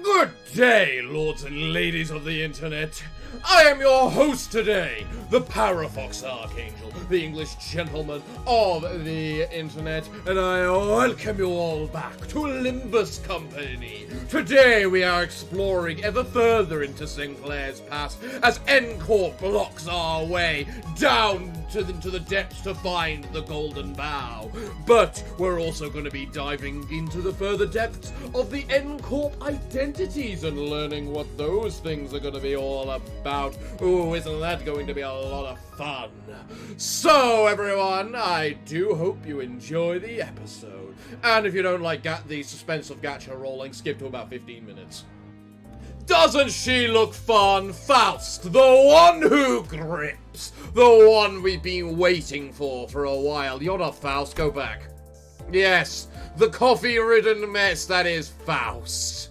Good day, lords and ladies of the internet. I am your host today, the Parafox Archangel, the English gentleman of the internet, and I welcome you all back to Limbus Company. Today we are exploring ever further into Sinclair's past as Corp blocks our way down into the depths to find the Golden Bough. But we're also going to be diving into the further depths of the Corp identities and learning what those things are going to be all about. Ooh, isn't that going to be a lot of fun? So, everyone, I do hope you enjoy the episode. And if you don't like the suspense of gacha rolling, skip to about 15 minutes. Doesn't she look fun? Faust, the one who grips. The one we've been waiting for a while. You're not Faust, go back. Yes, the coffee-ridden mess that is Faust.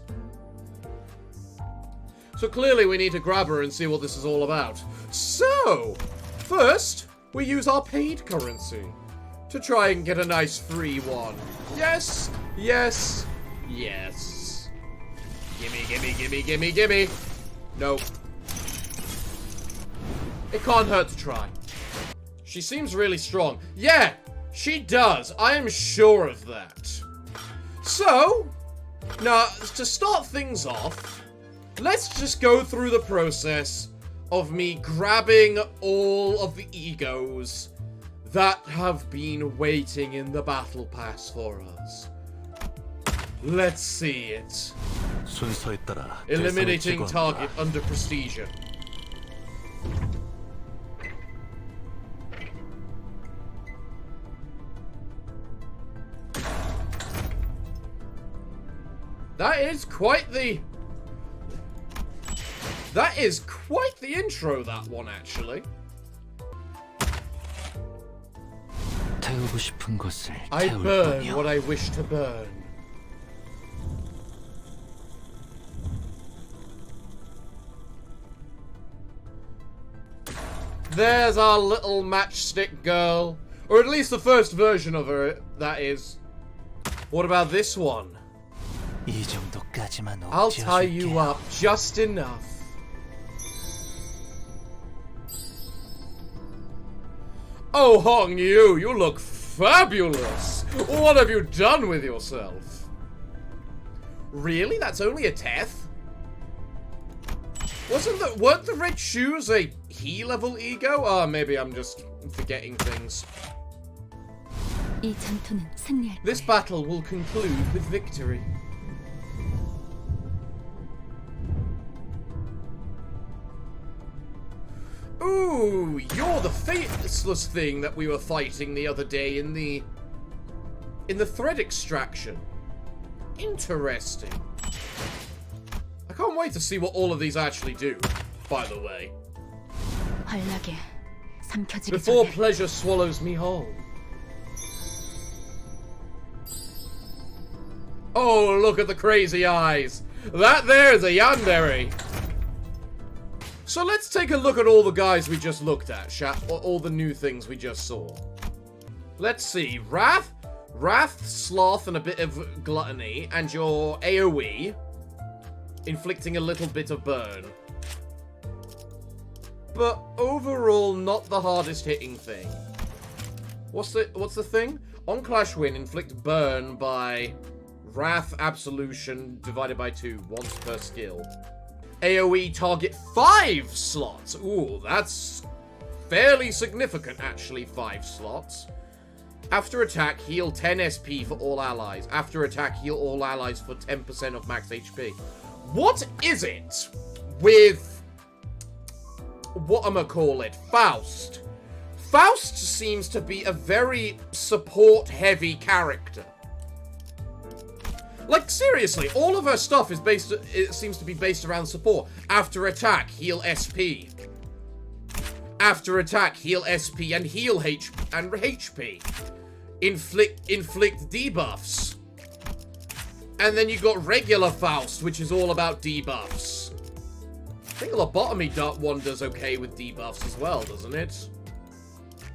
So clearly we need to grab her and see what this is all about. So, first, we use our paid currency to try and get a nice free one. Yes, yes, yes. Gimme, gimme, gimme, gimme, gimme. Nope. It can't hurt to try. She seems really strong. Yeah, she does. I am sure of that. So, now, to start things off, let's just go through the process of me grabbing all of the egos that have been waiting in the battle pass for us. Let's see it. Eliminating target under prestige. That is quite the intro, that one, actually. I burn what I wish to burn. There's our little matchstick girl. Or at least the first version of her, that is. What about this one? I'll tie you up just enough. Oh, Hong Yu, you look fabulous. What have you done with yourself? Really? That's only a Teth? Weren't the red shoes a he level ego? Oh, maybe I'm just forgetting things. This battle will conclude with victory. Ooh, you're the faceless thing that we were fighting the other day in the thread extraction. Interesting. I can't wait to see what all of these actually do, by the way. Before pleasure swallows me whole. Oh, look at the crazy eyes. That there is a yandere. So let's take a look at all the guys we just looked at, all the new things we just saw. Let's see. Wrath, Sloth, and a bit of Gluttony, and your AoE, inflicting a little bit of burn. But overall, not the hardest hitting thing. What's the thing? On Clash Win, inflict burn by Wrath Absolution divided by 2, once per skill. AoE target 5 slots. Ooh, that's fairly significant, actually, 5 slots. After attack, heal 10 SP for all allies. After attack, heal all allies for 10% of max HP. What is it with Faust? Faust seems to be a very support-heavy character. Like, seriously, all of her stuff is it seems to be based around support. After attack, heal SP. After attack, heal SP and heal HP. Inflict debuffs. And then you got regular Faust, which is all about debuffs. I think Lobotomy one does okay with debuffs as well, doesn't it?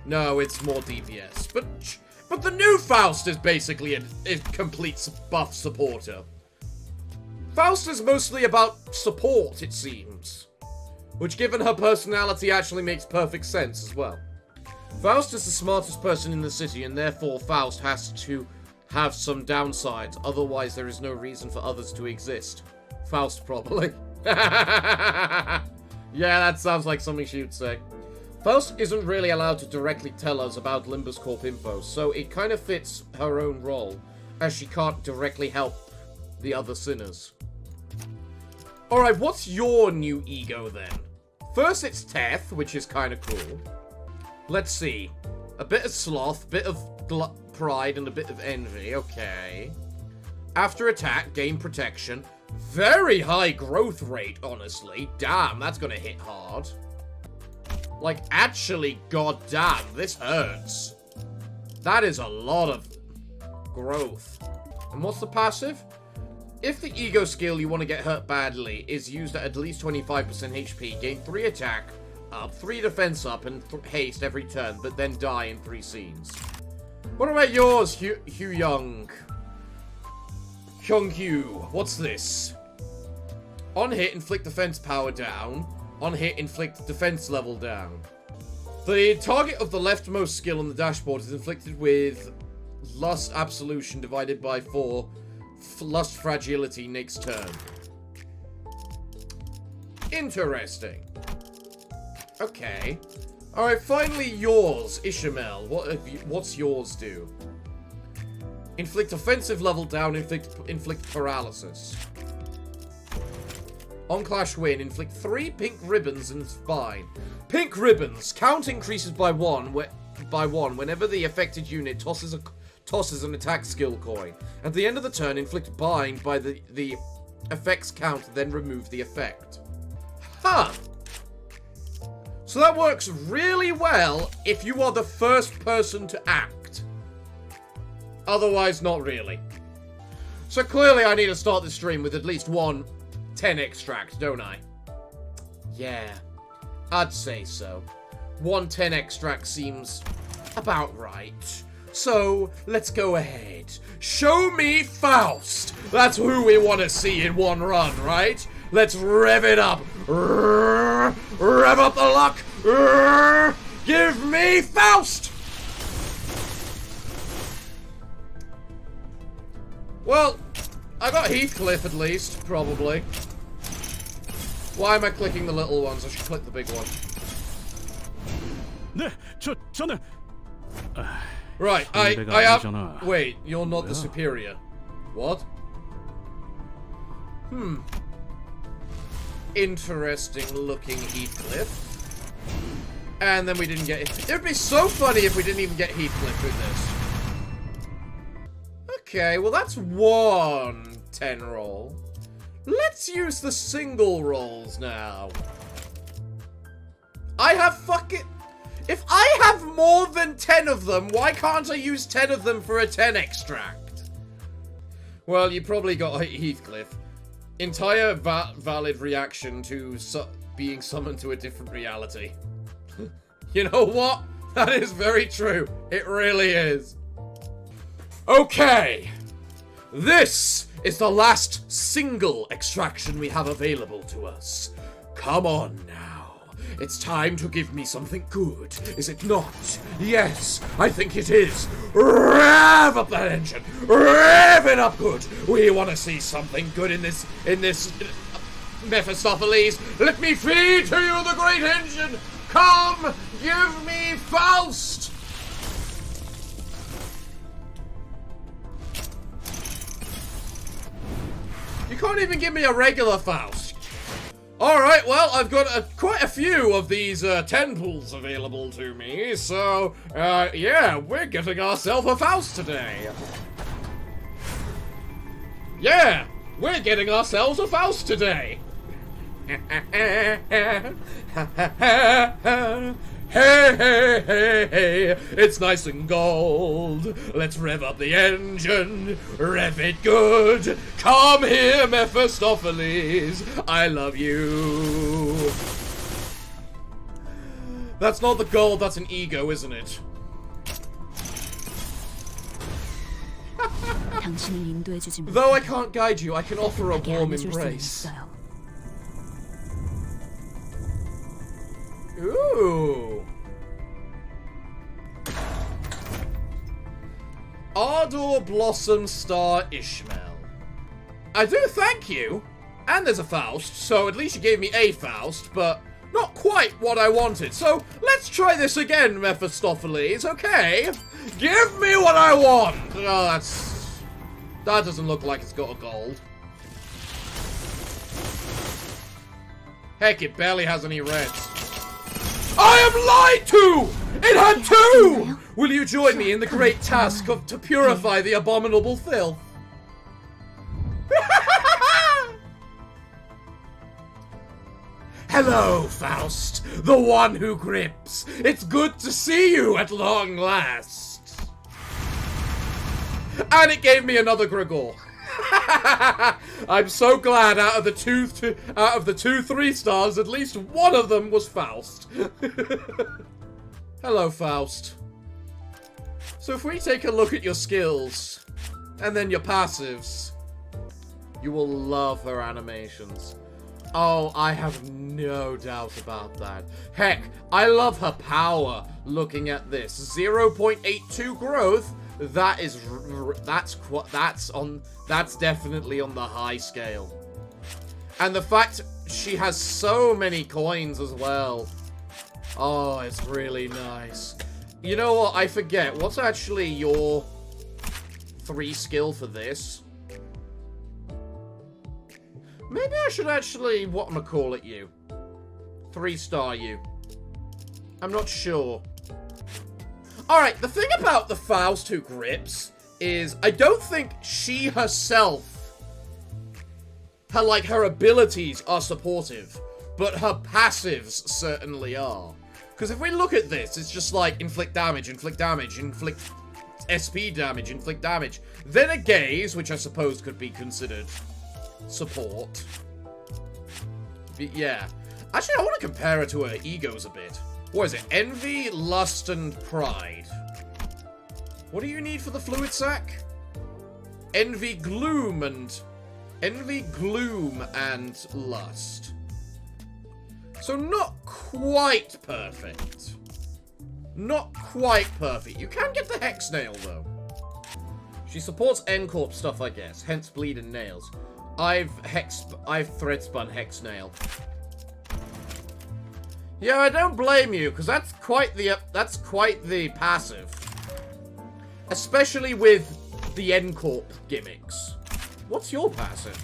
No, it's more DPS. But the new Faust is basically a complete buff supporter. Faust is mostly about support, it seems. Which, given her personality, actually makes perfect sense as well. Faust is the smartest person in the city, and therefore Faust has to have some downsides. Otherwise, there is no reason for others to exist. Faust, probably. Yeah, that sounds like something she would say. Faust isn't really allowed to directly tell us about Limbus Corp info, so it kind of fits her own role, as she can't directly help the other sinners. Alright, what's your new ego then? First it's Teth, which is kind of cool. Let's see. A bit of sloth, a bit of pride, and a bit of envy. Okay. After attack, gain protection. Very high growth rate, honestly. Damn, that's gonna hit hard. Like, actually, goddamn, this hurts. That is a lot of growth. And what's the passive? If the ego skill you want to get hurt badly is used at least 25% HP, gain 3 attack up, 3 defense up, and haste every turn, but then die in 3 scenes. What about yours, Hugh Young? Hyung-Hugh, what's this? On hit, inflict defense power down. On hit, inflict defense level down. The target of the leftmost skill on the dashboard is inflicted with Lust Absolution divided by 4. Lust Fragility next turn. Interesting. Okay. Alright, finally yours, Ishmael. What's yours do? Inflict offensive level down, inflict paralysis. On clash win, inflict 3 pink ribbons and spine. Pink ribbons. Count increases by 1 whenever the affected unit tosses an attack skill coin. At the end of the turn, inflict bind by the effect's count, then remove the effect. Huh. So that works really well if you are the first person to act. Otherwise, not really. So clearly I need to start the stream with at least one 10 extract, don't I? Yeah, I'd say so. 1 10 extract seems about right. So, let's go ahead. Show me Faust! That's who we want to see in one run, right? Let's rev it up. Rev up the luck. Give me Faust! Well, I got Heathcliff at least, probably. Why am I clicking the little ones? I should click the big one. Right, I have... Wait, you're not the superior. What? Interesting looking Heathcliff. And then we didn't get it. It would be so funny if we didn't even get Heathcliff with this. Okay, well that's 1 10 roll. Let's use the single rolls now. I have fucking... If I have more than 10 of them, why can't I use 10 of them for a 10 extract? Well, you probably got Heathcliff. Entire valid reaction to being summoned to a different reality. You know what? That is very true. It really is. Okay. This is the last single extraction we have available to us. Come on now. It's time to give me something good, is it not? Yes, I think it is. Rev up that engine. Rev it up good. We want to see something good in this Mephistopheles. Let me feed to you the great engine. Come, give me Faust. You can't even give me a regular Faust. Alright, well, I've got quite a few of these 10 pools available to me, so, yeah, we're getting ourselves a Faust today. Yeah, we're getting ourselves a Faust today. Hey, hey, hey, hey, it's nice and gold. Let's rev up the engine, rev it good. Come here, Mephistopheles, I love you. That's not the gold, that's an ego, isn't it? Though I can't guide you, I can offer a warm embrace. Ooh. Ardor Blossom Star Ishmael. I do thank you. And there's a Faust, so at least you gave me a Faust, but not quite what I wanted. So let's try this again, Mephistopheles, okay? Give me what I want! Oh, that doesn't look like it's got a gold. Heck, it barely has any reds. I am lied to! It had two! Will you join me in the great task to purify the abominable filth? Hello, Faust, the one who grips. It's good to see you at long last. And it gave me another Gregor. I'm so glad out of the two 3-stars, at least one of them was Faust. Hello, Faust. So if we take a look at your skills, and then your passives, you will love her animations. Oh, I have no doubt about that. Heck, I love her power looking at this. 0.82 growth. That's definitely on the high scale. And the fact she has so many coins as well. Oh, it's really nice. You know what? I forget. What's actually your 3 skill for this? Maybe I should actually, whatchamacallit you. 3-star you. I'm not sure. Alright, the thing about the Faust who grips is I don't think she herself, her abilities are supportive, but her passives certainly are. Because if we look at this, it's just like inflict damage, inflict SP damage, inflict damage. Then a gaze, which I suppose could be considered support. But yeah. Actually, I want to compare her to her egos a bit. What is it? Envy, lust, and pride. What do you need for the fluid sac? Envy, gloom, and lust. So not quite perfect. Not quite perfect. You can get the hex nail though. She supports N-Corp stuff, I guess. Hence bleed and nails. I've thread spun hex nail. Yeah, I don't blame you, because that's quite the passive. Especially with the N-Corp gimmicks. What's your passive?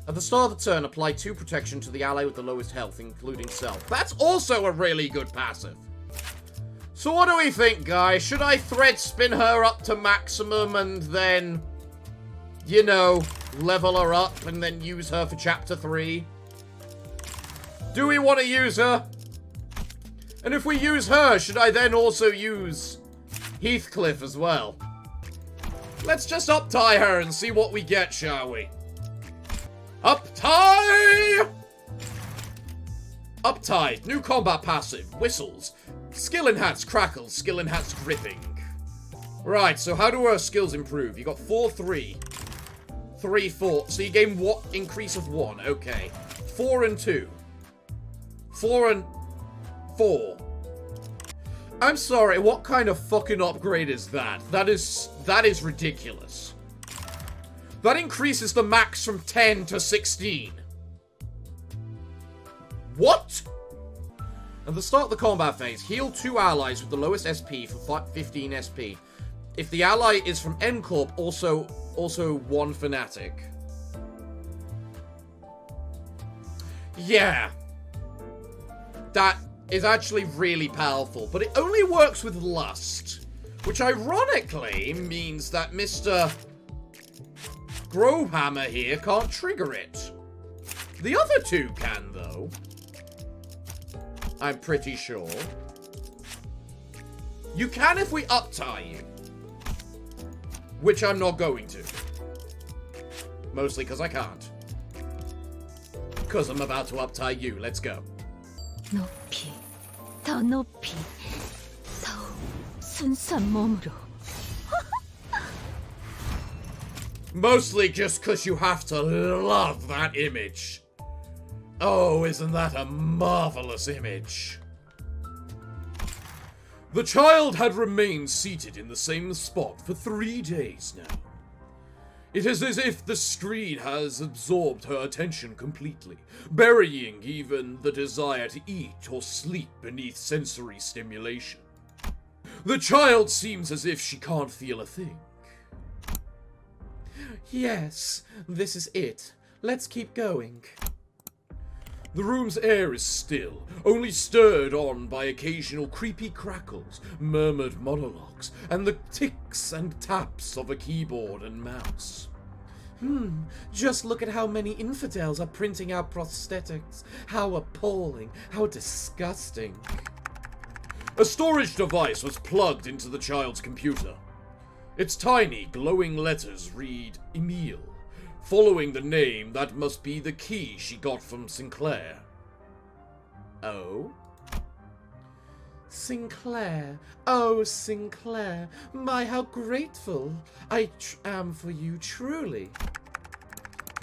At the start of the turn, apply 2 protection to the ally with the lowest health, including self. That's also a really good passive. So what do we think, guys? Should I thread spin her up to maximum and then, you know, level her up and then use her for Chapter 3? Do we want to use her? And if we use her, should I then also use Heathcliff as well? Let's just up-tie her and see what we get, shall we? Up-tie! Up-tie. New combat passive. Whistles. Skill enhanced crackles. Skill enhanced gripping. Right, so how do our skills improve? You got 4-3. 3-4. So you gain what? Increase of 1. Okay. 4 and 2. 4 and 4. I'm sorry, what kind of fucking upgrade is that? That is ridiculous. That increases the max from 10 to 16. What? At the start of the combat phase, heal 2 allies with the lowest SP for 15 SP. If the ally is from N-Corp, also 1 fanatic. Yeah. That is actually really powerful, but it only works with lust. Which ironically means that Mr. Growhammer here can't trigger it. The other 2 can, though. I'm pretty sure. You can if we up-tie you. Which I'm not going to. Mostly because I can't. Because I'm about to up-tie you. Let's go. 높이, 더 높이, 더 순수한 몸으로. Mostly just 'cause you have to love that image. Oh, isn't that a marvelous image? The child had remained seated in the same spot for 3 days now. It is as if the screen has absorbed her attention completely, burying even the desire to eat or sleep beneath sensory stimulation. The child seems as if she can't feel a thing. Yes, this is it. Let's keep going. The room's air is still, only stirred on by occasional creepy crackles, murmured monologues, and the ticks and taps of a keyboard and mouse. Just look at how many infidels are printing out prosthetics. How appalling, how disgusting. A storage device was plugged into the child's computer. Its tiny, glowing letters read Emil, following the name that must be the key she got from Sinclair. Oh? Sinclair. Oh, Sinclair. My, how grateful I am for you, truly.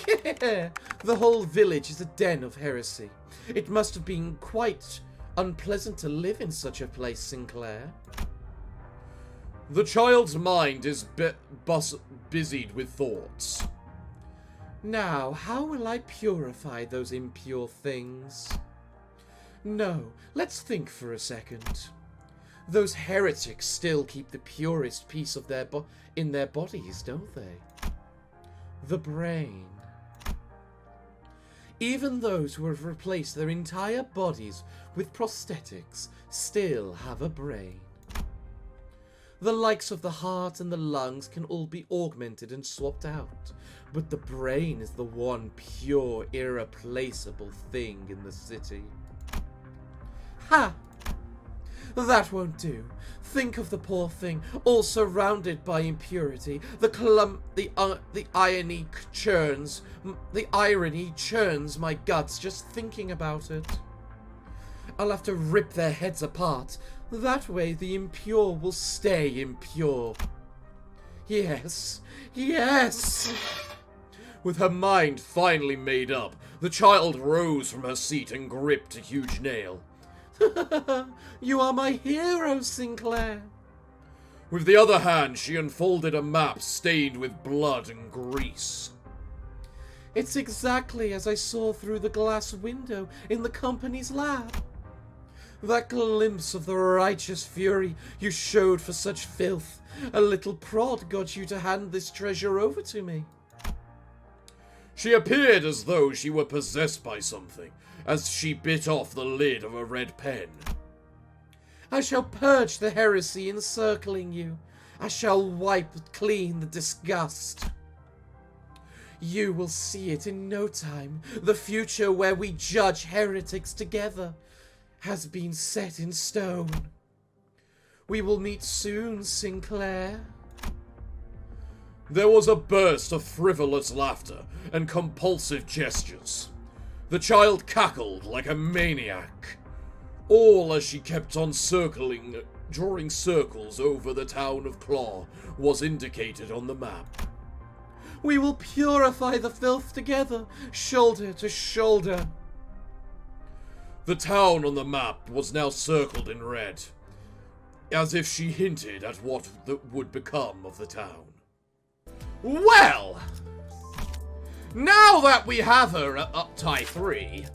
The whole village is a den of heresy. It must have been quite unpleasant to live in such a place, Sinclair. The child's mind is busied with thoughts. Now, how will I purify those impure things? No, let's think for a second. Those heretics still keep the purest piece of in their bodies, don't they? The brain. Even those who have replaced their entire bodies with prosthetics still have a brain. The likes of the heart and the lungs can all be augmented and swapped out, but the brain is the one pure, irreplaceable thing in the city. Ha! That won't do. Think of the poor thing, all surrounded by impurity. The irony churns my guts just thinking about it. I'll have to rip their heads apart. That way the impure will stay impure. Yes, yes! With her mind finally made up, the child rose from her seat and gripped a huge nail. You are my hero, Sinclair. With the other hand, she unfolded a map stained with blood and grease. It's exactly as I saw through the glass window in the company's lab. That glimpse of the righteous fury you showed for such filth, a little prod got you to hand this treasure over to me. She appeared as though she were possessed by something, as she bit off the lid of a red pen. I shall purge the heresy encircling you. I shall wipe clean the disgust. You will see it in no time. The future where we judge heretics together has been set in stone. We will meet soon, Sinclair. There was a burst of frivolous laughter and compulsive gestures. The child cackled like a maniac, all as she kept on drawing circles over the town of Claw was indicated on the map. We will purify the filth together, shoulder to shoulder. The town on the map was now circled in red, as if she hinted at what would become of the town. Well, now that we have her at Uptie 3,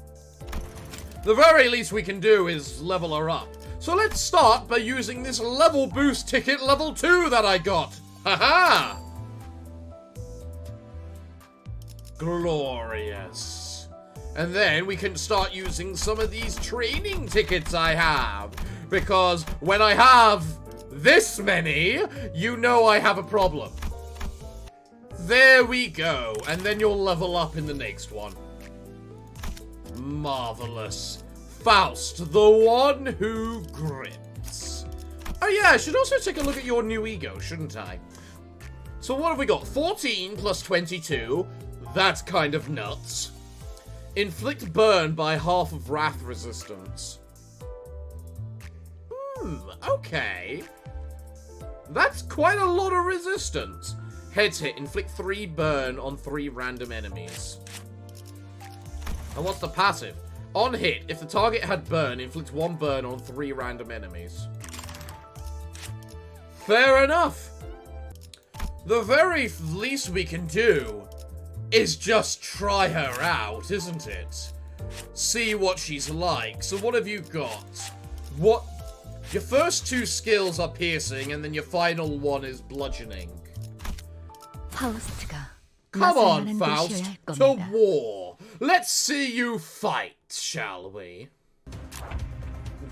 the very least we can do is level her up. So let's start by using this level boost ticket level 2 that I got. Haha! Glorious. And then we can start using some of these training tickets I have. Because when I have this many, you know I have a problem. There we go. And then you'll level up in the next one. Marvelous. Faust, the one who grips. Oh yeah, I should also take a look at your new ego, shouldn't I? So what have we got? 14 plus 22. That's kind of nuts. Inflict burn by half of wrath resistance. Okay. That's quite a lot of resistance. Heads hit. Inflict 3 burn on 3 random enemies. And what's the passive? On hit, if the target had burn, inflict 1 burn on 3 random enemies. Fair enough. The very least we can do is just try her out, isn't it? See what she's like. So what have you got? What? Your first 2 skills are piercing, and then your final one is bludgeoning. Come on, Faust, to war. Let's see you fight, shall we?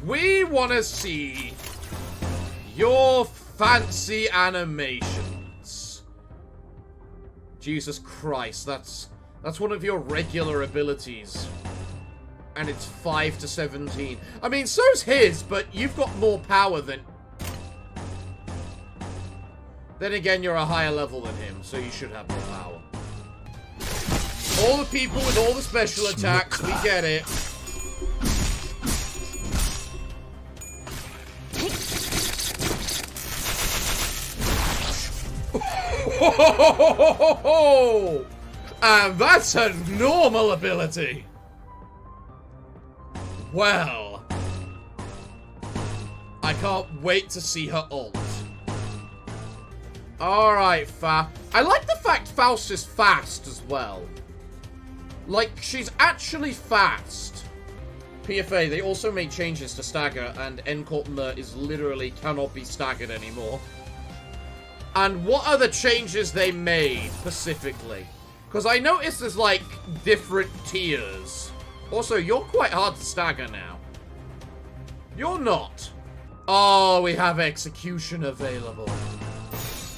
We want to see your fancy animations. Jesus Christ, that's one of your regular abilities. And it's 5 to 17. I mean, so's his, but you've got more power than... Then again, you're a higher level than him, so you should have more power. All the people with all the special attacks, we get it. And that's a normal ability. Well, I can't wait to see her ult. Alright, I like the fact Faust is fast as well. Like, she's actually fast. PFA, they also made changes to stagger, and N-Corp is literally cannot be staggered anymore. And what are the changes they made, specifically? Because I noticed there's, like, different tiers. Also, you're quite hard to stagger now. You're not. Oh, we have execution available.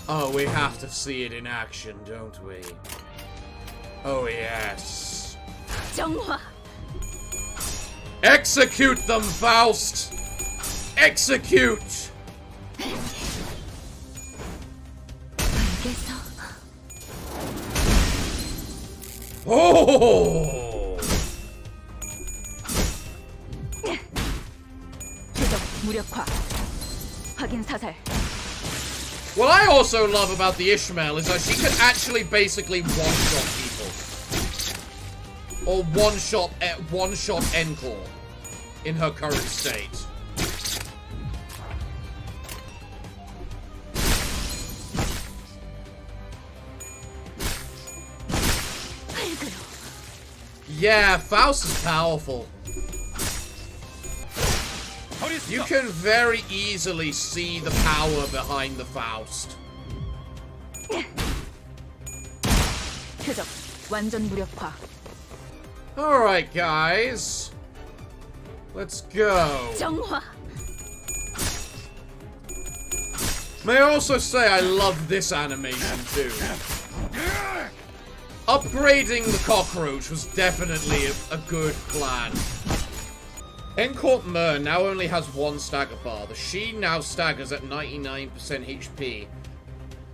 Oh, we have to see it in action, don't we? Oh, yes. Execute them, Faust! Execute! Oh! What I also love about the Ishmael is that she can actually basically one-shot people. Or one-shot Encore in her current state. Yeah, Faust is powerful. You can very easily see the power behind the Faust. Alright, guys. Let's go. May I also say I love this animation too. Upgrading the cockroach was definitely a good plan. N-Corp now only has 1 stagger bar. The She now staggers at 99% HP.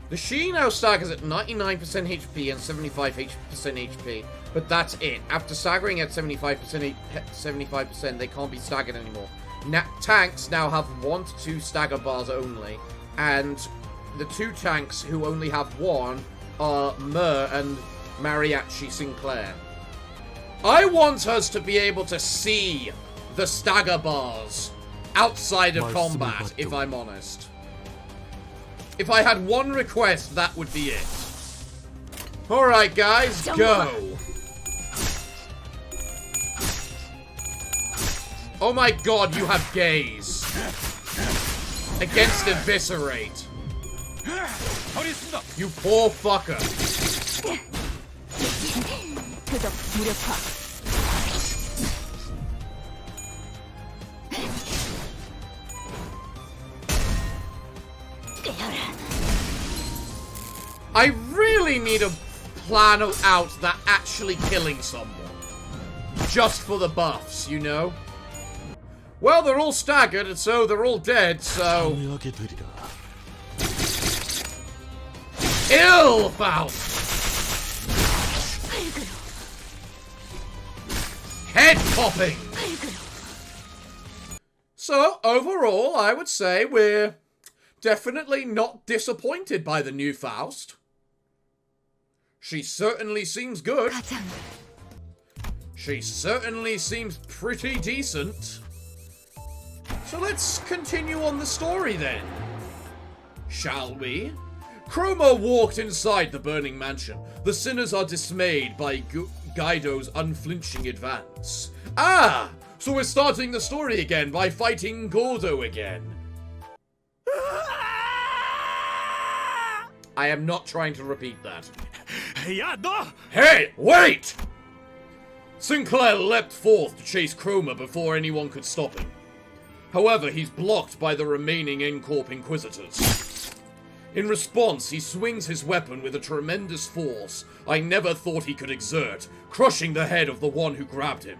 The She now staggers at 99% HP and 75% HP, but that's it. After staggering at 75%, they can't be staggered anymore. Tanks now have 1 to 2 stagger bars only, and the 2 tanks who only have 1 are Mer and Mariachi Sinclair. I want us to be able to see the stagger bars outside of combat, if I'm honest. If I had one request, that would be it. Alright, guys, go! Oh my god, you have gaze. Against Eviscerate. You poor fucker. I really need a plan out that actually killing someone. Just for the buffs, you know? Well, they're all staggered, and so they're all dead, so... Ill, Faust! Head popping! So, overall, I would say we're definitely not disappointed by the new Faust. She certainly seems good. 가장 She certainly seems pretty decent. So let's continue on the story then. Shall we? Chroma walked inside the burning mansion. The sinners are dismayed by Guido's unflinching advance. Ah! So we're starting the story again by fighting Gordo again. I am not trying to repeat that. Hey, wait! Sinclair leapt forth to chase Chroma before anyone could stop him. However, he's blocked by the remaining in-corp Inquisitors. In response, he swings his weapon with a tremendous force I never thought he could exert, crushing the head of the one who grabbed him.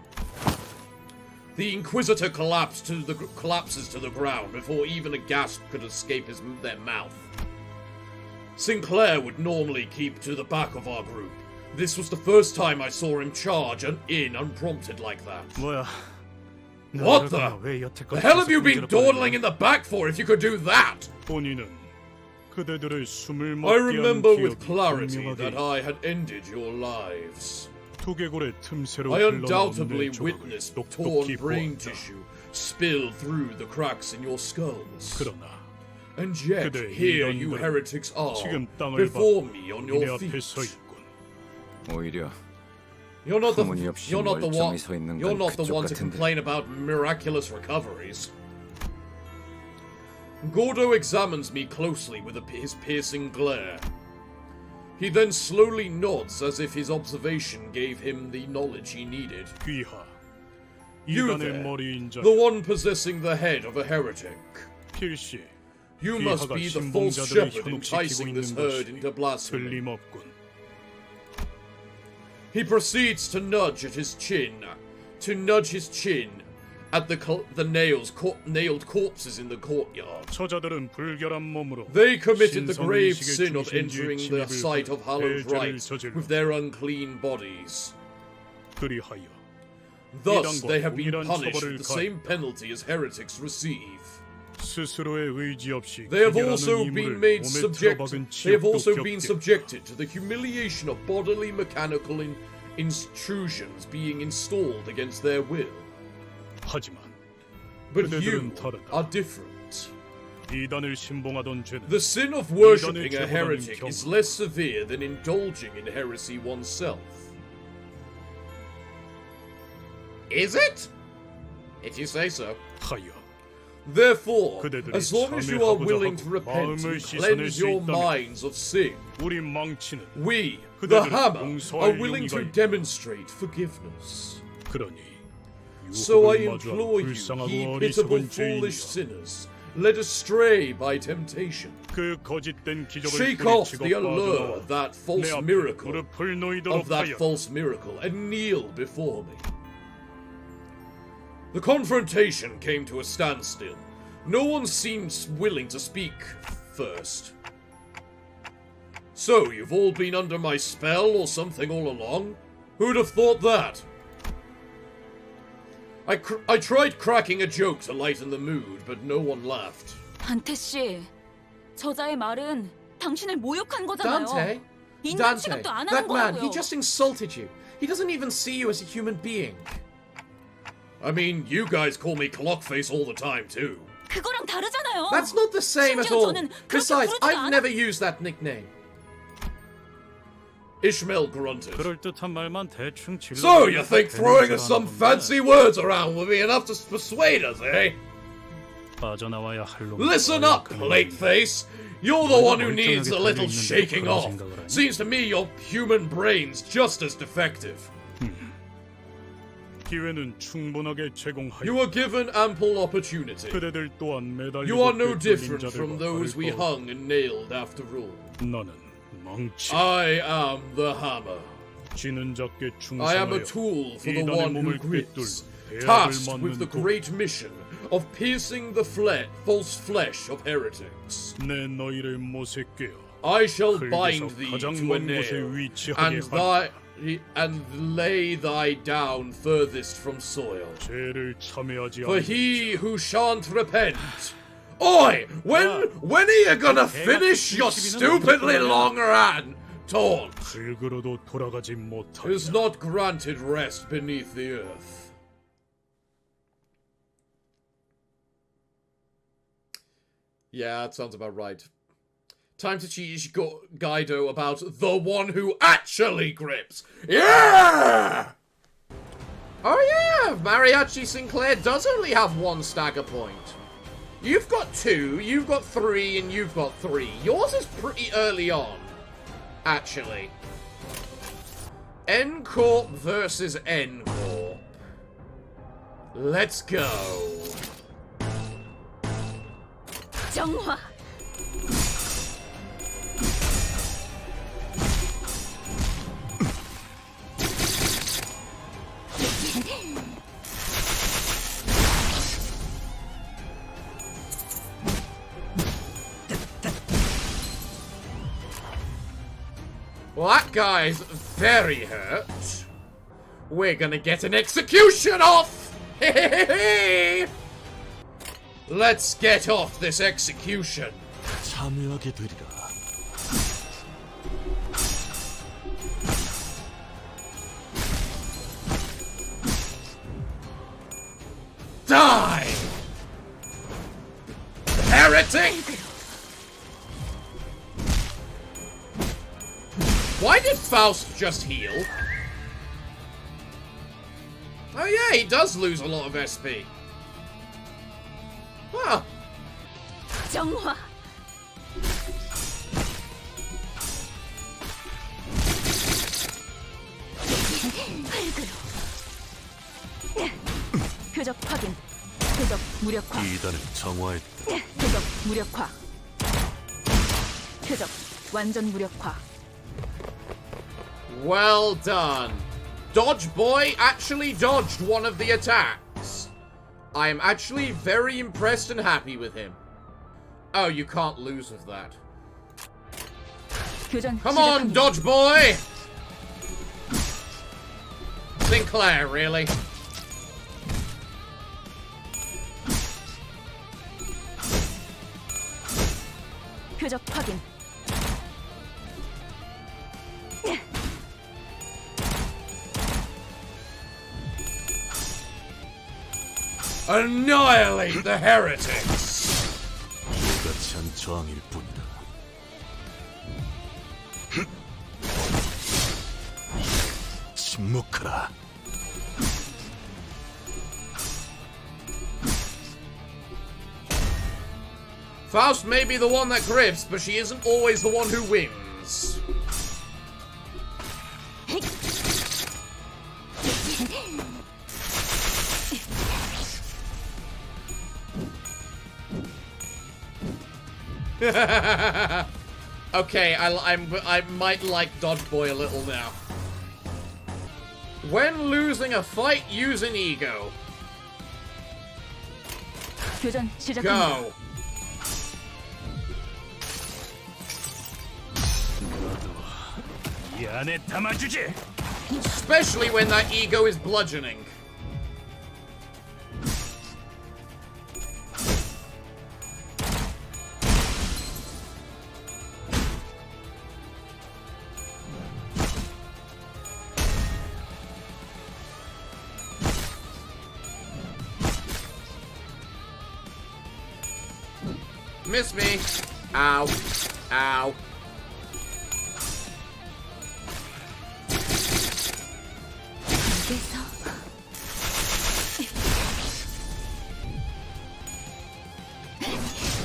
The Inquisitor collapses to the ground before even a gasp could escape their mouth. Sinclair would normally keep to the back of our group. This was the first time I saw him charge in unprompted like that. What the hell have you been dawdling in the back for if you could do that? I remember with clarity that I had ended your lives. I undoubtedly witnessed torn brain tissue spill through the cracks in your skulls. And yet, here you heretics are, before me on your feet. You're not the one to complain about miraculous recoveries. Gordo examines me closely with his piercing glare. He then slowly nods as if his observation gave him the knowledge he needed. You there, the one possessing the head of a heretic. You must be the false shepherd enticing this herd into blasphemy. He proceeds to nudge his chin at the nailed corpses in the courtyard. They committed the grave sin of entering the site of hallowed rites with their unclean bodies. Thus, they have been punished with the same penalty as heretics receive. They have also been subjected to the humiliation of bodily mechanical intrusions being installed against their will. But you are different. The sin of worshipping a heretic is less severe than indulging in heresy oneself. Is it? If you say so. Therefore, as long as you are willing to repent and cleanse your minds of sin, we, the Hammer, are willing to demonstrate forgiveness. So I implore you, ye pitiable foolish sinners, led astray by temptation, shake off the allure of that false miracle, and kneel before me. The confrontation came to a standstill. No one seems willing to speak first. So, you've all been under my spell or something all along? Who'd have thought that? I tried cracking a joke to lighten the mood, but no one laughed. 단테 씨, 저자의 말은 당신을 모욕한 거잖아요. Dante, that man, he just insulted you. He doesn't even see you as a human being. I mean, you guys call me Clockface all the time, too. 그거랑 다르잖아요. That's not the same at all. Besides, I've never used that nickname. Ishmael grunted. So, you think throwing us some fancy words around will be enough to persuade us, eh? Listen up, Plateface. You're the one who needs a little shaking off. Seems to me your human brain's just as defective. You were given ample opportunity. You are no different from those we hung and nailed after all. I am the Hammer. I am a tool for the one who quits, tasked with the great mission of piercing the false flesh of heretics. I shall bind thee to a nail, and lay thy down furthest from soil. For he who shan't repent. Oi! When are you gonna finish your stupidly long rant? Taunt 질그러도 돌아가지 못하리라. is not granted rest beneath the earth. Yeah, that sounds about right. Time to teach Guido about the one who actually grips. Yeah! Oh yeah, Mariachi Sinclair does only have one stagger point. You've got 2, you've got 3, and you've got 3. Yours is pretty early on, actually. N Corp versus N Corp. Let's go. 정화. Well, that guy's very hurt. We're gonna get an execution off! Let's get off this execution. 참여하게 되리라. Die! Heretic! Why did Faust just heal? Oh yeah, he does lose a lot of SP. Huh. 정화. 표적 확인. 표적 무력화. 이단을 정화했다. 표적 무력화. 표적 완전 무력화. Well done. Dodge Boy actually dodged one of the attacks. I am actually very impressed and happy with him. Oh, you can't lose with that. 교전 Come on, 시작합니다. Dodge Boy! Sinclair, really? 표적 확인. Annihilate the heretics! 똑같이 한 저항일 뿐이다. 침묵하라. Faust may be the one that grips, but she isn't always the one who wins. Okay, I might like Dodge Boy a little now. When losing a fight, use an ego. 교전 시작합니다. Go. 이 안에 담아주지. Especially when that ego is bludgeoning. Miss me. Ow. Ow.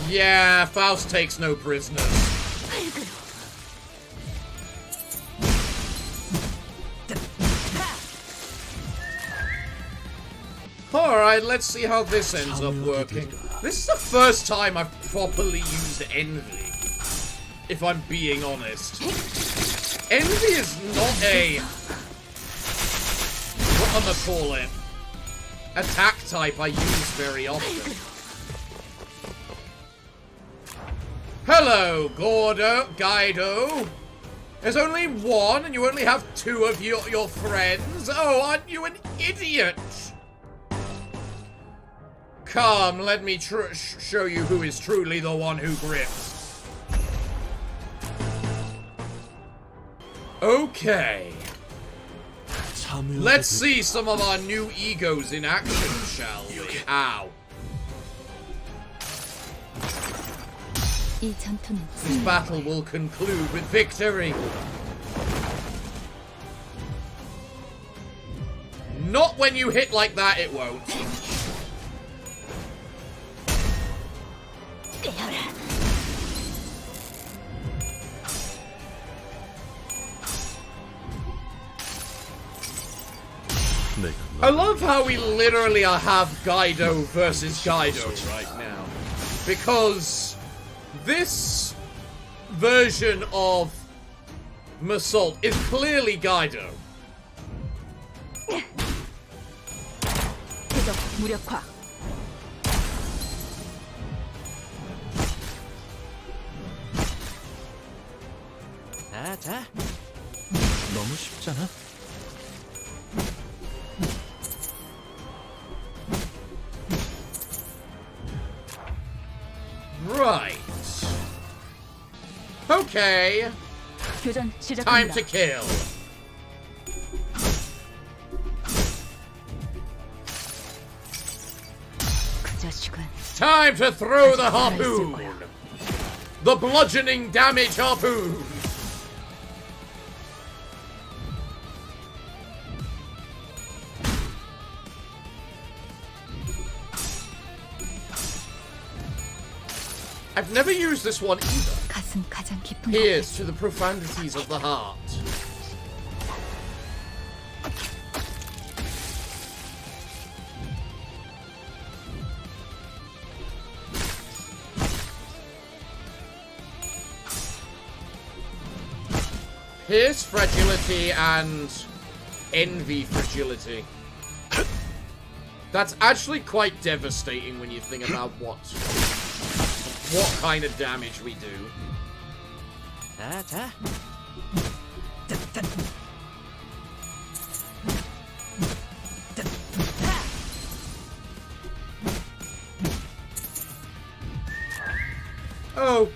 Yeah, Faust takes no prisoners. Alright, let's see how this ends up working. This is the first time I've properly used Envy, if I'm being honest. Envy is not a... what am I call it? Attack type I use very often. Hello, Guido. There's only one, and you only have 2 of your friends. Oh, aren't you an idiot? Come, let me show you who is truly the one who grips. Okay. 참여하게 Let's see some of our new egos in action, shall we? Ow. 이 전투는 This battle will conclude with victory. Not when you hit like that, it won't. 내가 I love how we literally have Guido versus Guido right now. Because this version of Massault is clearly Guido. 해적 무력화. 자. 너무 쉽잖아. Right. Okay. 교전 Time 시작합니다. to kill. 그 자식은 Time to throw the harpoon. The bludgeoning damage harpoon. I've never used this one either. 가슴 가장 깊은 곳. Here's to the profundities of the heart. Pierce fragility and envy fragility. That's actually quite devastating when you think about what kind of damage we do. 자. Oh.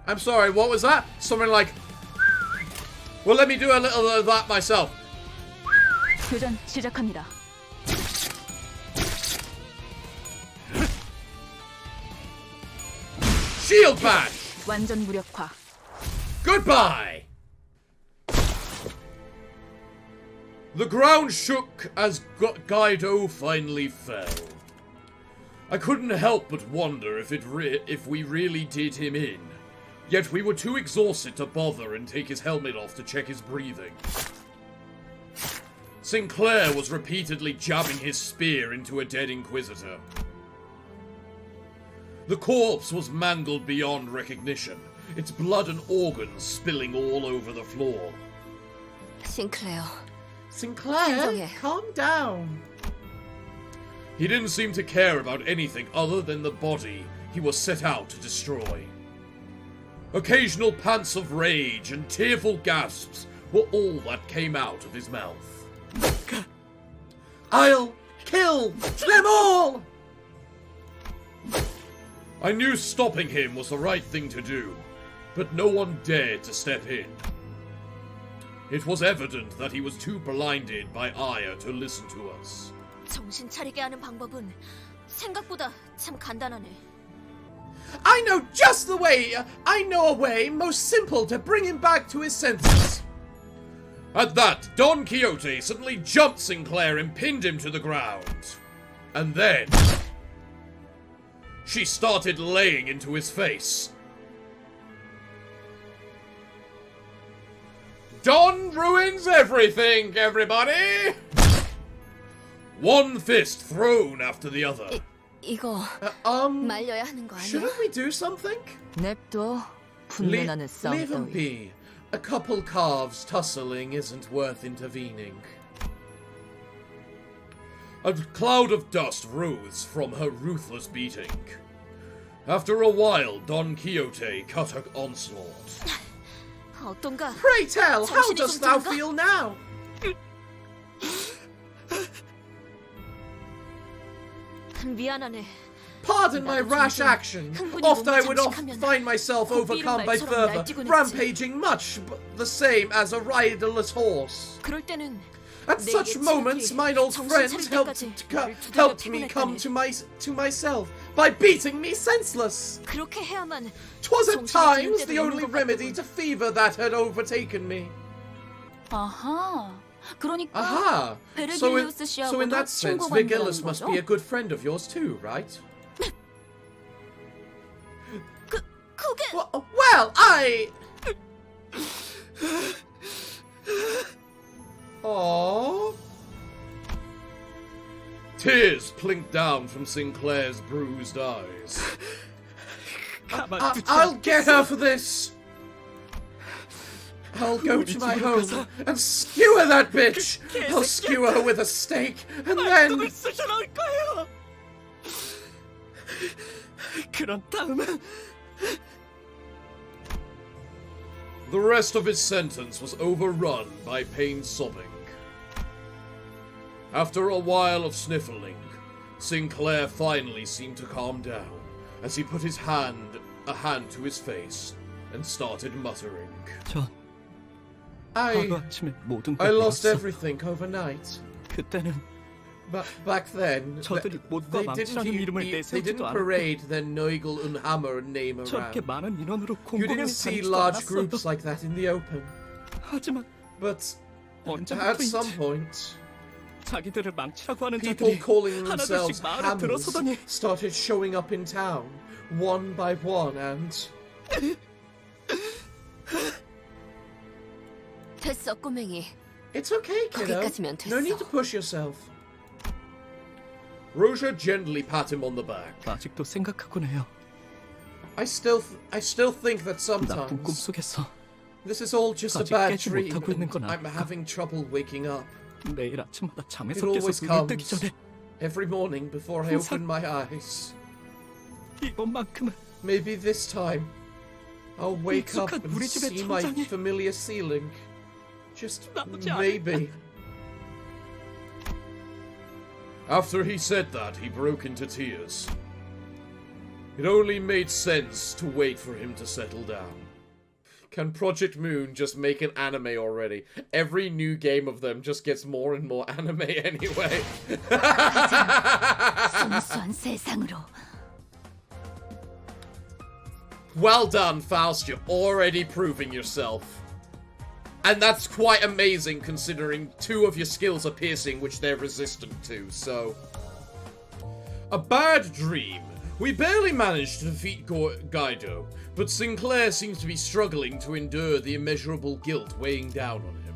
I'm sorry, what was that? Something like... Well, let me do a little of that myself. 교전 시작합니다. Shield bash! 완전 무력화. Goodbye! The ground shook as Guido finally fell. I couldn't help but wonder if we really did him in. Yet we were too exhausted to bother and take his helmet off to check his breathing. Sinclair was repeatedly jabbing his spear into a dead Inquisitor. The corpse was mangled beyond recognition, its blood and organs spilling all over the floor. Sinclair. Sinclair, calm down. He didn't seem to care about anything other than the body he was set out to destroy. Occasional pants of rage and tearful gasps were all that came out of his mouth. I'll kill them all! I knew stopping him was the right thing to do, but no one dared to step in. It was evident that he was too blinded by ire to listen to us. 정신 차리게 하는 방법은 생각보다 참 간단하네. I know just the way! I know a way most simple to bring him back to his senses. At that, Don Quixote suddenly jumped Sinclair and pinned him to the ground. And then... she started laying into his face. Don ruins everything, everybody! One fist thrown after the other. 이거 말려야 하는 거 아니야? Shouldn't we do something? 냅둬. 분내나는 싸움 Leave him 따위. be. A couple calves tussling isn't worth intervening. A cloud of dust rose from her ruthless beating. After a while, Don Quixote cut her onslaught. 어떤가? Pray tell, how 정신이 dost 좀 thou 드는가? feel now? 미안하네. Pardon my rash action. Oft I would often find myself overcome by fervor, rampaging much the same as a riderless horse. 그럴 때는 At such moments, mine old friends helped me come to myself by beating me senseless. 그렇게 해야만 'Twas at times the only remedy to fever that had overtaken me. 아하. 그러니까 Aha! So 베르길리우스 in 씨하고도 that sense, 친구 Vergilius 관계라는 must 거죠? be a good friend of yours too, right? 그게 Well, I... Aww. Tears plinked down from Sinclair's bruised eyes. I'll get her for this. I'll go to my home and skewer that bitch. I'll skewer her with a stake, and then... 쑤셔넣을 거예요. 그런 다음은 The rest of his sentence was overrun by pain sobbing. After a while of sniffling, Sinclair finally seemed to calm down as he put a hand to his face and started muttering. 전 I 하루 아침에 모든 걸 lost 잃었어. everything overnight. 그때는 But back then, 저들이 못과 망치라는 이름을 they 내세우지도 didn't 않았고 parade their Nigel and Hammer name 저렇게 around. 많은 인원으로 You 공공연히 didn't see 다니지도 large 않았어. groups like that in the open. 하지만 But at some 언제부터인지 point, 자기들을 망치라고 하는 people 자들이 calling 하나둘씩 themselves 마을에 hammers 들어서더니 started showing up in town, one by one, and... 됐어, 꼬맹이. It's okay, kiddo. 거기까지면 됐어. No need to push yourself. Roja gently pat him on the back. 아직도 생각하곤 해요. I still think that 나쁜 꿈 sometimes 속에서 this is all just a 아직 bad 깨지 dream. 못하고 있는 건 and I'm 아닐까? having trouble waking up 매일 아침마다 It 잠에서 깨서 always 눈을 뜨기 comes. 전에 every morning before I 항상- open my eyes. 이번만큼은 Maybe this time I'll wake up 익숙한 and 우리 집의 see my 천장이 familiar ceiling. Just 나오지 않을까? maybe. After he said that, he broke into tears. It only made sense to wait for him to settle down. Can Project Moon just make an anime already? Every new game of them just gets more and more anime anyway. 순수한 세상으로. Well done, Faust. You're already proving yourself. And that's quite amazing considering two of your skills are piercing, which they're resistant to, so... A bad dream. We barely managed to defeat Gaido, but Sinclair seems to be struggling to endure the immeasurable guilt weighing down on him.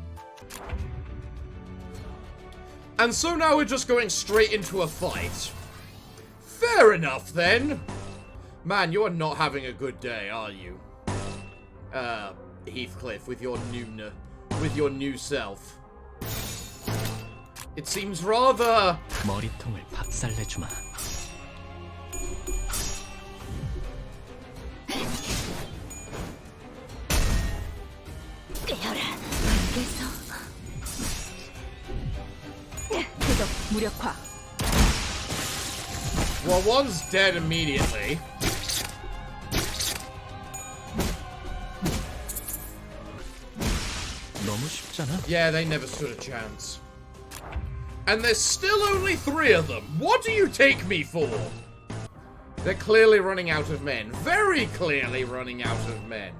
And so now we're just going straight into a fight. Fair enough, then. Man, you are not having a good day, are you? Heathcliff, with your new self. It seems rather... 머리통을 박살내주마. 깨어라. 알겠어. 표적 무력화. Well, one's dead immediately. 너무 쉽잖아. Yeah, they never stood a chance. And there's still only 3 of them. What do you take me for? They're clearly running out of men. Very clearly running out of men.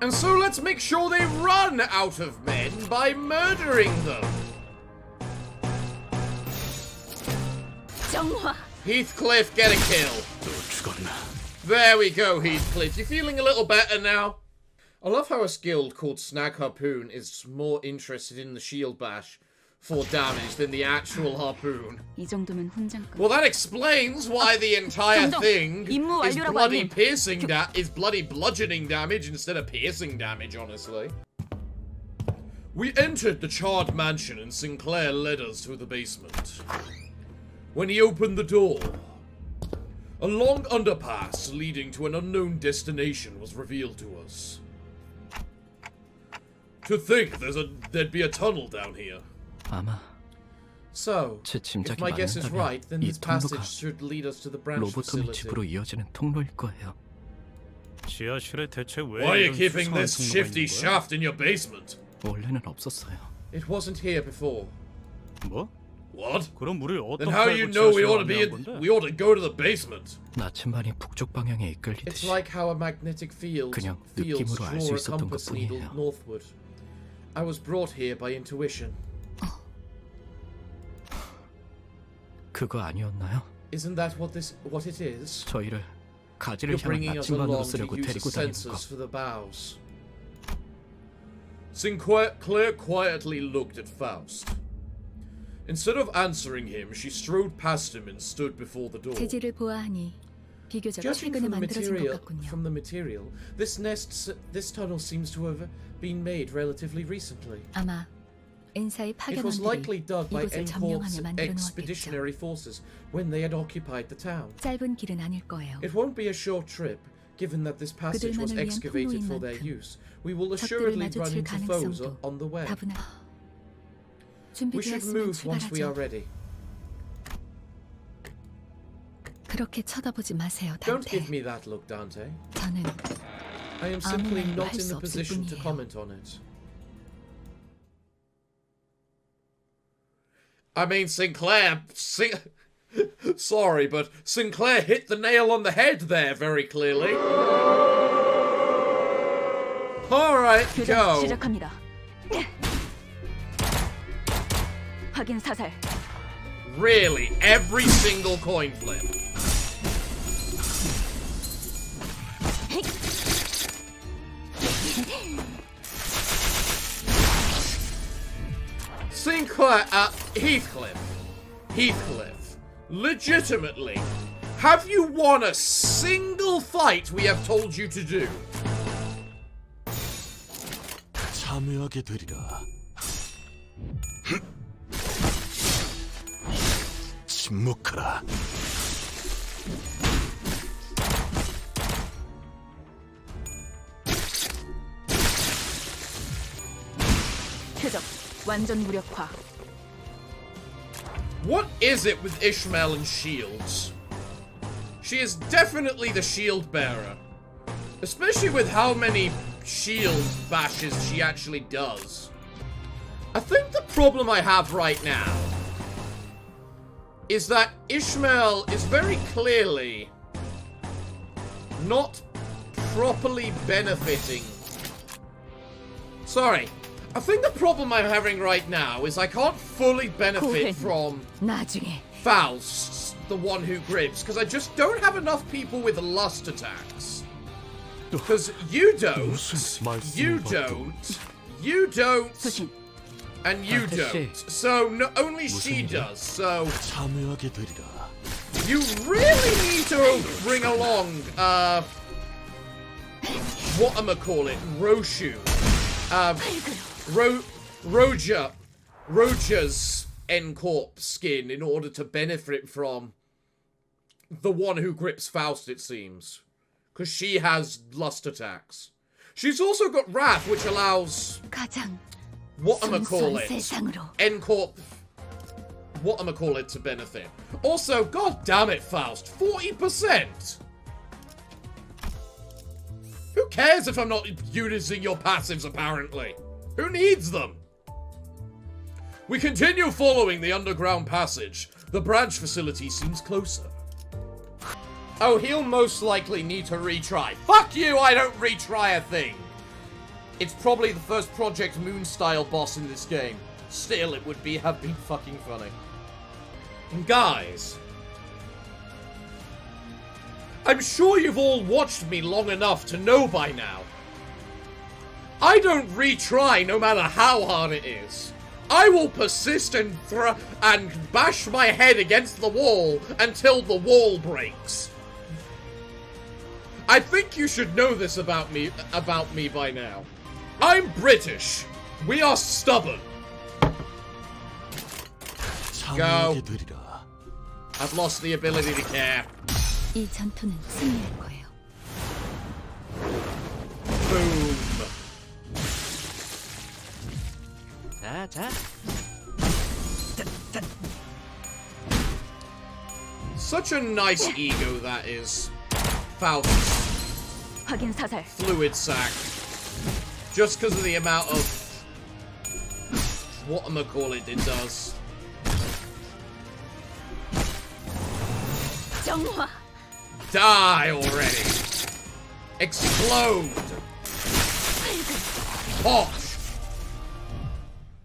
And so let's make sure they run out of men by murdering them. 정화. Heathcliff, get a kill. 또 죽었나? There we go, Heathcliff. You feeling a little better now? I love how a guild called Snag Harpoon is more interested in the shield bash for damage than the actual harpoon. 이 정도면 훈장급. Well, that explains why the entire 정동. thing 임무 is 완료라고 bloody 알림. piercing is bloody bludgeoning damage instead of piercing damage, honestly. We entered the charred mansion and Sinclair led us to the basement. When he opened the door, a long underpass leading to an unknown destination was revealed to us. To think there'd be a tunnel down here. 아마 So, 제 if 짐작이 my guess is 맞는다면 right, then 이 this passage 통로가 should lead us to the branch 로보톰의 facility. 집으로 이어지는 통로일 거예요. 지하실에 대체 왜 Why are you 이런 keeping 수상한 this 통로가 shifty 있는 거야? shaft in your basement? 원래는 없었어요. It wasn't here before. 뭐? What? 그럼 우리 어떻게 Then how do you 알고 know we 지하실로 ought to be 안내한 건데? we ought to go to the basement? 나침반이 북쪽 방향에 It's 이끌리듯이 like how a magnetic field 그냥 fields 느낌으로 알 draw 수 a 있었던 compass needle 것뿐이에요. northward. I was brought here by intuition. 그거 아니었나요? Isn't that what it is? 저희를 가지를 You're 향한 bringing us 나침반으로 along to 쓰려고 use 데리고 the 다니는 거. sensors for the bows. Sinclair quietly looked at Faust. Instead of answering him, she strode past him and stood before the door. 재질을 보아하니 비교적 Judging 최근에 from 만들어진 것 같군요. the material, this tunnel seems to have been made relatively recently. 아마 N사의 It was likely 파견원들이 dug by 이곳을 N-Corp's 점령하며 만들어 놓았겠죠. expeditionary forces when they had occupied the town. 짧은 길은 아닐 거예요. It won't be a short trip, given that this passage was 그들만을 위한 excavated for their 통로인 use. We will 적들을 assuredly run 마주칠 into foes 가능성도 on the way. 다분한. We should 준비되었으면 move once we are 출발하죠. ready. 그렇게 쳐다보지 마세요, Don't 단테. give me that look, Dante. 저는 I am simply 말로 not 할 in 수 the 없을 position to 뿐이에요. comment on it. I mean, Sorry, but Sinclair hit the nail on the head there very clearly. Alright, 교전 go. 시작합니다. 확인 사살. Really, every single coin flip. Sinclair, Heathcliff, legitimately, have you won a single fight we have told you to do? 참여하게 되리라. 침묵하라. 표적 완전 무력화. What is it with Ishmael and shields? She is definitely the shield bearer. Especially with how many shield bashes she actually does. I think the problem I have right now is that Ishmael is very clearly not properly benefiting. Sorry. I think the problem I'm having right now is I can't fully benefit from 나중에 Faust, the one who grips, because I just don't have enough people with lust attacks. Because you don't, 수신. and you don't. So only she does. So 참여하게 되리라. you really need to bring along, whatchamacallit, Roshu. Roger's N-Corp skin in order to benefit from the one who grips Faust, it seems. Because she has lust attacks. She's also got Wrath, which allows 가장 whatchamacallit, 세상으로. N-Corp, whatchamacallit to benefit. Also, god damn it, Faust, 40%! Who cares if I'm not using your passives, apparently? Who needs them? We continue following the underground passage. The branch facility seems closer. Oh, he'll most likely need to retry. Fuck you, I don't retry a thing. It's probably the first Project Moon-style boss in this game. Still, it would have been fucking funny. And guys, I'm sure you've all watched me long enough to know by now. I don't retry no matter how hard it is. I will persist and bash my head against the wall until the wall breaks. I think you should know this about me by now. I'm British. We are stubborn. 참여하게 되리라. I've lost the ability to care. 이 전투는 승리할 거예요. Boom. 자. Such a nice ego that is. Faust's 확인 사살. fluid sac. Just because of the amount of whatchamacallit it does. 정화. Die already! Explode! Pop!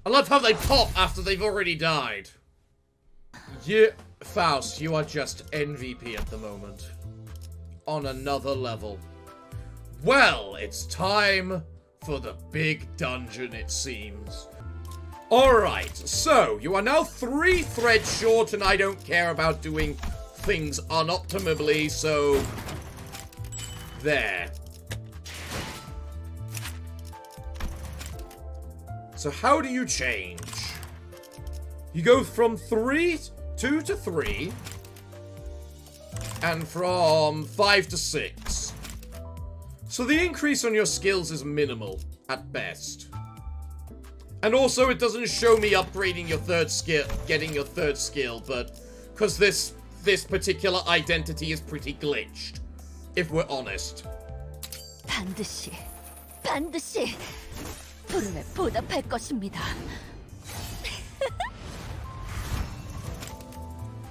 I love how they pop after they've already died. Yeah, Faust, you are just MVP at the moment. On another level. Well, it's time for the big dungeon, it seems. Alright, so you are now 3 threads short, and I don't care about doing things unoptimally, so there. So how do you change? You go from 2 to 3, and from 5 to 6. So the increase on your skills is minimal, at best. And also it doesn't show me upgrading your 3rd skill, getting your 3rd skill, but because this particular identity is pretty glitched, if we're honest. 반드시 부름에 보답할 것입니다.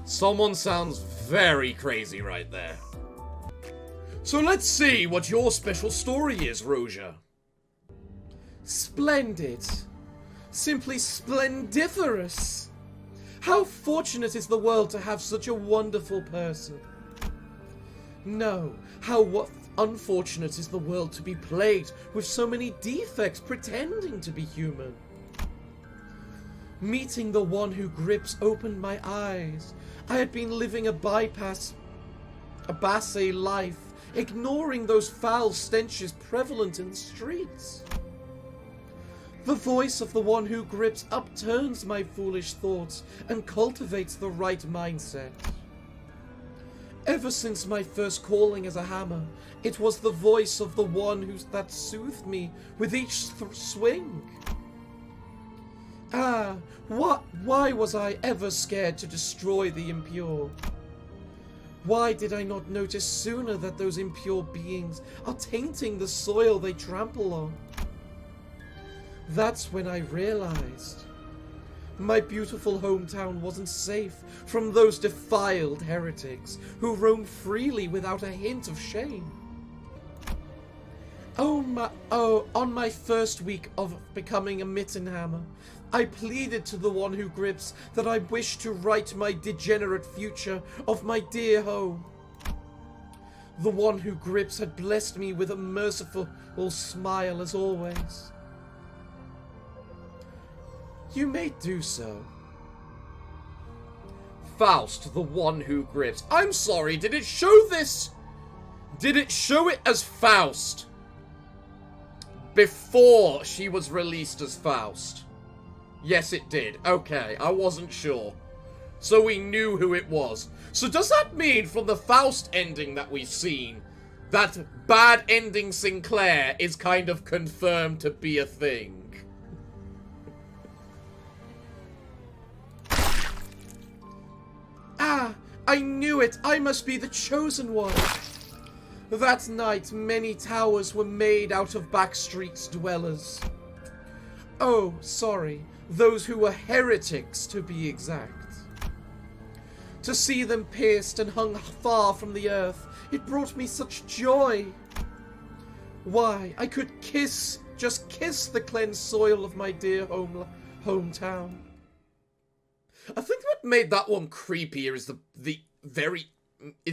Someone sounds very crazy right there. So let's see what your special story is, Roja. Splendid. Simply splendiferous. How fortunate is the world to have such a wonderful person. No, how unfortunate is the world to be plagued with so many defects pretending to be human. Meeting the one who grips opened my eyes. I had been living a basse life, ignoring those foul stenches prevalent in the streets. The voice of the one who grips upturns my foolish thoughts and cultivates the right mindset. Ever since my first calling as a hammer, it was the voice of the one that soothed me with each swing. Ah, why was I ever scared to destroy the impure? Why did I not notice sooner that those impure beings are tainting the soil they trample on? That's when I realized my beautiful hometown wasn't safe from those defiled heretics who roam freely without a hint of shame. On my first week of becoming a Mittenhammer, I pleaded to the one who grips that I wished to right my degenerate future of my dear home. The one who grips had blessed me with a merciful smile as always. You may do so. Faust, the one who grips. I'm sorry, did it show this? Did it show it as Faust before she was released as Faust? Yes, it did. Okay, I wasn't sure. So we knew who it was. So does that mean from the Faust ending that we've seen, that bad ending Sinclair is kind of confirmed to be a thing? Ah, I knew it! I must be the chosen one! That night, many towers were made out of backstreets dwellers. Oh, sorry, those who were heretics, to be exact. To see them pierced and hung far from the earth, it brought me such joy. Why, I could just kiss the cleansed soil of my dear hometown. I think what made that one creepier is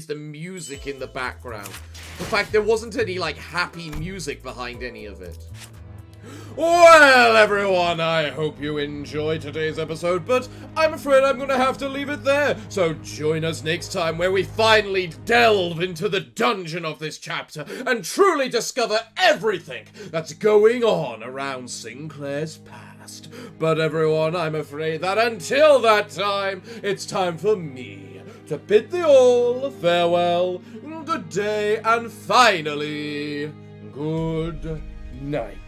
the music in the background. The fact there wasn't any, like, happy music behind any of it. Well, everyone, I hope you enjoyed today's episode, but I'm afraid I'm gonna have to leave it there. So join us next time where we finally delve into the dungeon of this chapter and truly discover everything that's going on around Sinclair's past. But everyone, I'm afraid that until that time, it's time for me to bid thee all farewell, good day, and finally, good night.